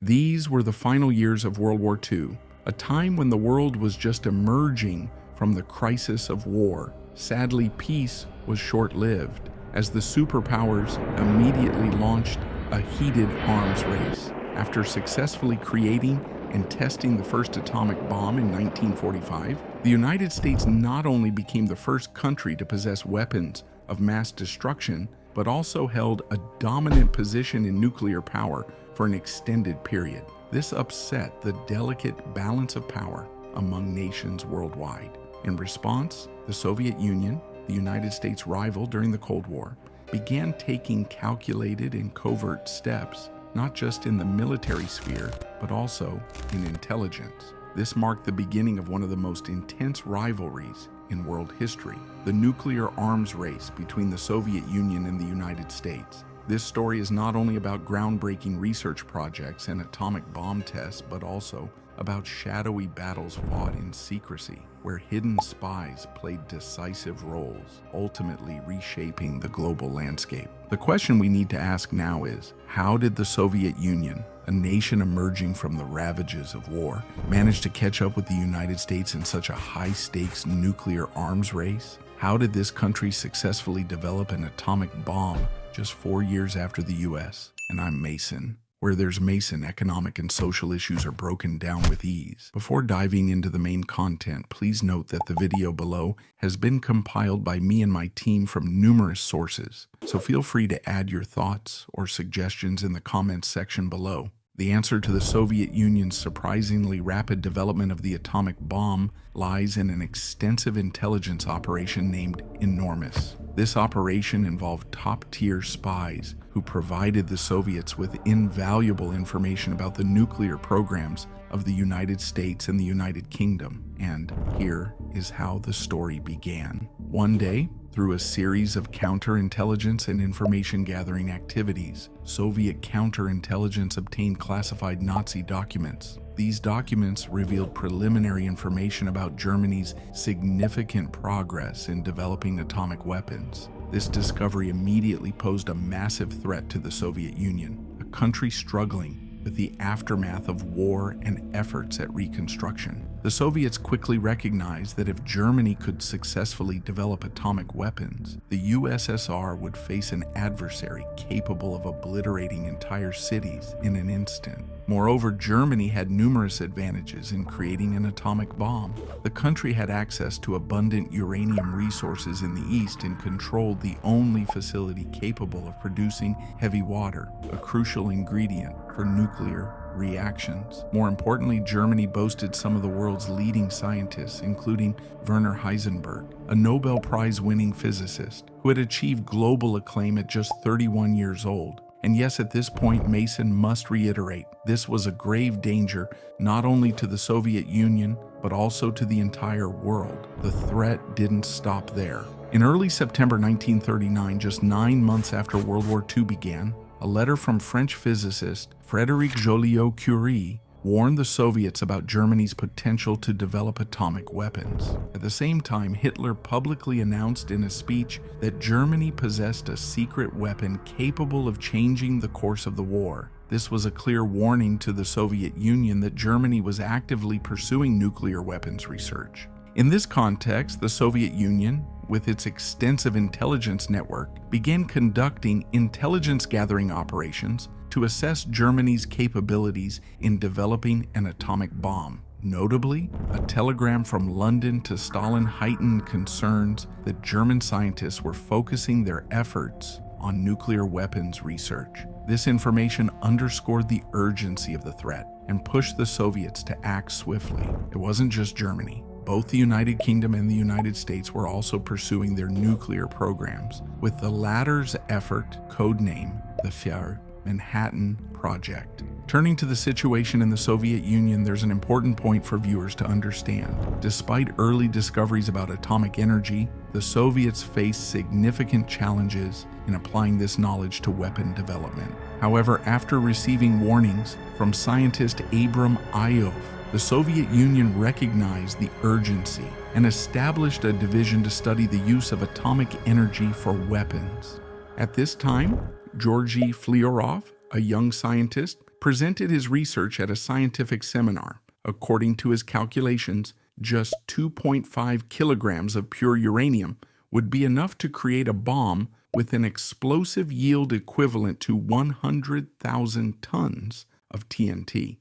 These were the final years of World War II, a time when the world was just emerging from the crisis of war. Sadly, peace was short-lived, as the superpowers immediately launched a heated arms race. After successfully creating and testing the first atomic bomb in 1945, the United States not only became the first country to possess weapons of mass destruction, but also held a dominant position in nuclear power for an extended period. This upset the delicate balance of power among nations worldwide. In response, the Soviet Union, the United States' rival during the Cold War, began taking calculated and covert steps, not just in the military sphere, but also in intelligence. This marked the beginning of one of the most intense rivalries in world history, the nuclear arms race between the Soviet Union and the United States. This story is not only about groundbreaking research projects and atomic bomb tests, but also about shadowy battles fought in secrecy, where hidden spies played decisive roles, ultimately reshaping the global landscape. The question we need to ask now is, how did the Soviet Union, a nation emerging from the ravages of war, manage to catch up with the United States in such a high-stakes nuclear arms race? How did this country successfully develop an atomic bomb just 4 years after the US? And I'm Mason. Where there's Mason, economic and social issues are broken down with ease. Before diving into the main content, please note that the video below has been compiled by me and my team from numerous sources, so feel free to add your thoughts or suggestions in the comments section below. The answer to the Soviet Union's surprisingly rapid development of the atomic bomb lies in an extensive intelligence operation named Enormous. This operation involved top-tier spies who provided the Soviets with invaluable information about the nuclear programs of the United States and the United Kingdom. And here is how the story began. One day, through a series of counterintelligence and information-gathering activities, Soviet counterintelligence obtained classified Nazi documents. These documents revealed preliminary information about Germany's significant progress in developing atomic weapons. This discovery immediately posed a massive threat to the Soviet Union, a country struggling with the aftermath of war and efforts at reconstruction. The Soviets quickly recognized that if Germany could successfully develop atomic weapons, the USSR would face an adversary capable of obliterating entire cities in an instant. Moreover, Germany had numerous advantages in creating an atomic bomb. The country had access to abundant uranium resources in the east and controlled the only facility capable of producing heavy water, a crucial ingredient for nuclear reactions. More importantly, Germany boasted some of the world's leading scientists, including Werner Heisenberg, a Nobel Prize-winning physicist who had achieved global acclaim at just 31 years old. And yes, at this point, Mason must reiterate, this was a grave danger not only to the Soviet Union, but also to the entire world. The threat didn't stop there. In early September 1939, just 9 months after World War II began, a letter from French physicist Frédéric Joliot-Curie warned the Soviets about Germany's potential to develop atomic weapons. At the same time, Hitler publicly announced in a speech that Germany possessed a secret weapon capable of changing the course of the war. This was a clear warning to the Soviet Union that Germany was actively pursuing nuclear weapons research. In this context, the Soviet Union, with its extensive intelligence network, began conducting intelligence-gathering operations to assess Germany's capabilities in developing an atomic bomb. Notably, a telegram from London to Stalin heightened concerns that German scientists were focusing their efforts on nuclear weapons research. This information underscored the urgency of the threat and pushed the Soviets to act swiftly. It wasn't just Germany. Both the United Kingdom and the United States were also pursuing their nuclear programs, with the latter's effort codenamed the Manhattan Project. Turning to the situation in the Soviet Union, there's an important point for viewers to understand. Despite early discoveries about atomic energy, the Soviets faced significant challenges in applying this knowledge to weapon development. However, after receiving warnings from scientist Abram Iyov, the Soviet Union recognized the urgency and established a division to study the use of atomic energy for weapons. At this time, Georgy Flyarov, a young scientist, presented his research at a scientific seminar. According to his calculations, just 2.5 kilograms of pure uranium would be enough to create a bomb with an explosive yield equivalent to 100,000 tons of TNT.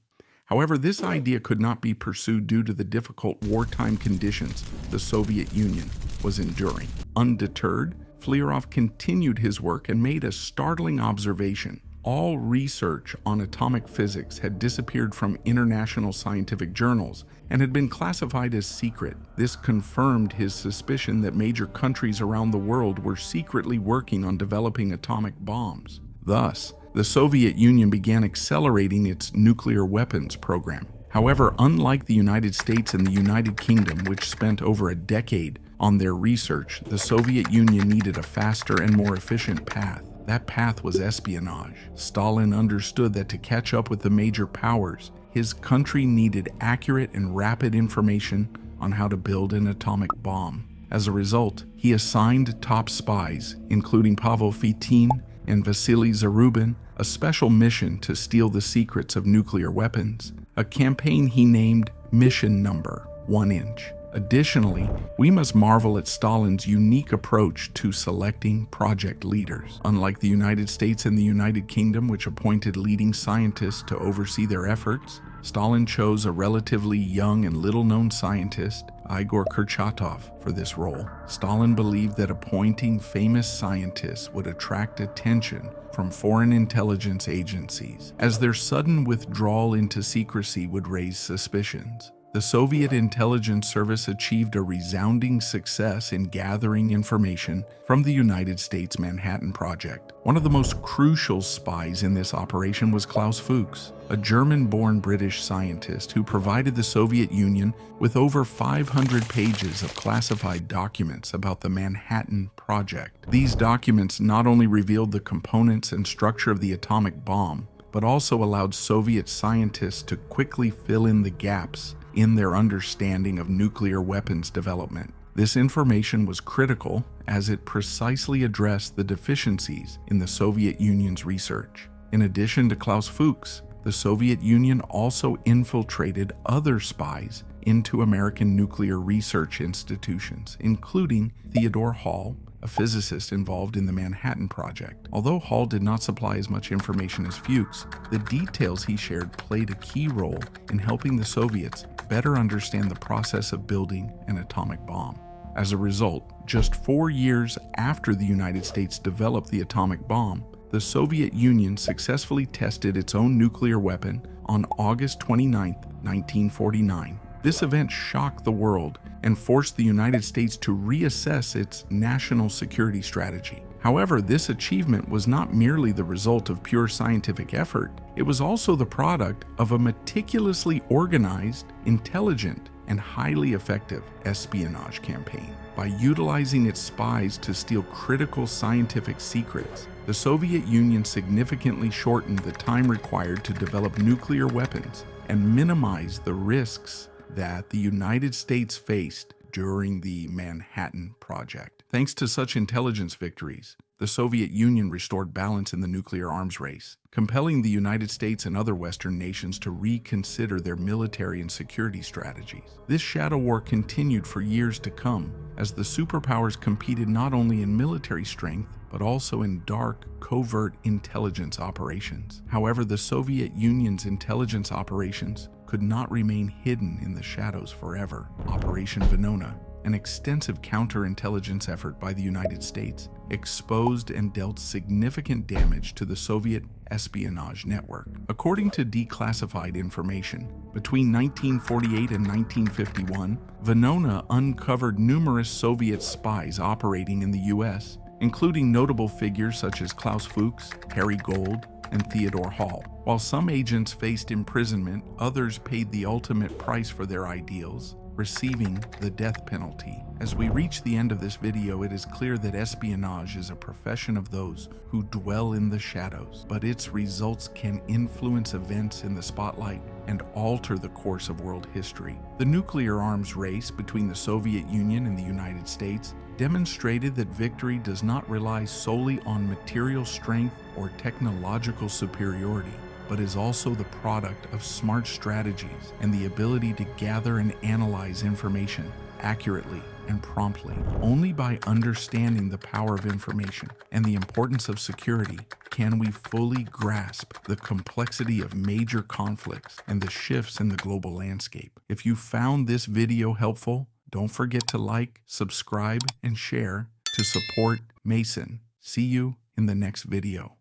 However, this idea could not be pursued due to the difficult wartime conditions the Soviet Union was enduring. Undeterred, Flerov continued his work and made a startling observation. All research on atomic physics had disappeared from international scientific journals and had been classified as secret. This confirmed his suspicion that major countries around the world were secretly working on developing atomic bombs. Thus, the Soviet Union began accelerating its nuclear weapons program. However, unlike the United States and the United Kingdom, which spent over a decade on their research, the Soviet Union needed a faster and more efficient path. That path was espionage. Stalin understood that to catch up with the major powers, his country needed accurate and rapid information on how to build an atomic bomb. As a result, he assigned top spies, including Pavel Fitin and Vasily Zarubin, a special mission to steal the secrets of nuclear weapons, a campaign he named Mission Number 1 Inch. Additionally, we must marvel at Stalin's unique approach to selecting project leaders. Unlike the United States and the United Kingdom, which appointed leading scientists to oversee their efforts, Stalin chose a relatively young and little-known scientist, Igor Kurchatov, for this role. Stalin believed that appointing famous scientists would attract attention from foreign intelligence agencies, as their sudden withdrawal into secrecy would raise suspicions. The Soviet intelligence service achieved a resounding success in gathering information from the United States Manhattan Project. One of the most crucial spies in this operation was Klaus Fuchs, a German-born British scientist who provided the Soviet Union with over 500 pages of classified documents about the Manhattan Project. These documents not only revealed the components and structure of the atomic bomb, but also allowed Soviet scientists to quickly fill in the gaps in their understanding of nuclear weapons development. This information was critical as it precisely addressed the deficiencies in the Soviet Union's research. In addition to Klaus Fuchs, the Soviet Union also infiltrated other spies into American nuclear research institutions, including Theodor Hall, a physicist involved in the Manhattan Project. Although Hall did not supply as much information as Fuchs, the details he shared played a key role in helping the Soviets better understand the process of building an atomic bomb. As a result, just 4 years after the United States developed the atomic bomb, the Soviet Union successfully tested its own nuclear weapon on August 29, 1949. This event shocked the world and forced the United States to reassess its national security strategy. However, this achievement was not merely the result of pure scientific effort. It was also the product of a meticulously organized, intelligent, and highly effective espionage campaign. By utilizing its spies to steal critical scientific secrets, the Soviet Union significantly shortened the time required to develop nuclear weapons and minimize the risks that the United States faced during the Manhattan Project. Thanks to such intelligence victories, the Soviet Union restored balance in the nuclear arms race, compelling the United States and other Western nations to reconsider their military and security strategies. This shadow war continued for years to come, as the superpowers competed not only in military strength, but also in dark, covert intelligence operations. However, the Soviet Union's intelligence operations could not remain hidden in the shadows forever. Operation Venona, an extensive counterintelligence effort by the United States, exposed and dealt significant damage to the Soviet espionage network. According to declassified information, between 1948 and 1951, Venona uncovered numerous Soviet spies operating in the U.S., including notable figures such as Klaus Fuchs, Harry Gold, and Theodor Hall. While some agents faced imprisonment, others paid the ultimate price for their ideals, receiving the death penalty. As we reach the end of this video, it is clear that espionage is a profession of those who dwell in the shadows, but its results can influence events in the spotlight and alter the course of world history. The nuclear arms race between the Soviet Union and the United States demonstrated that victory does not rely solely on material strength or technological superiority. but is also the product of smart strategies and the ability to gather and analyze information accurately and promptly. Only by understanding the power of information and the importance of security can we fully grasp the complexity of major conflicts and the shifts in the global landscape. If you found this video helpful, don't forget to like, subscribe, and share to support Mason. See you in the next video.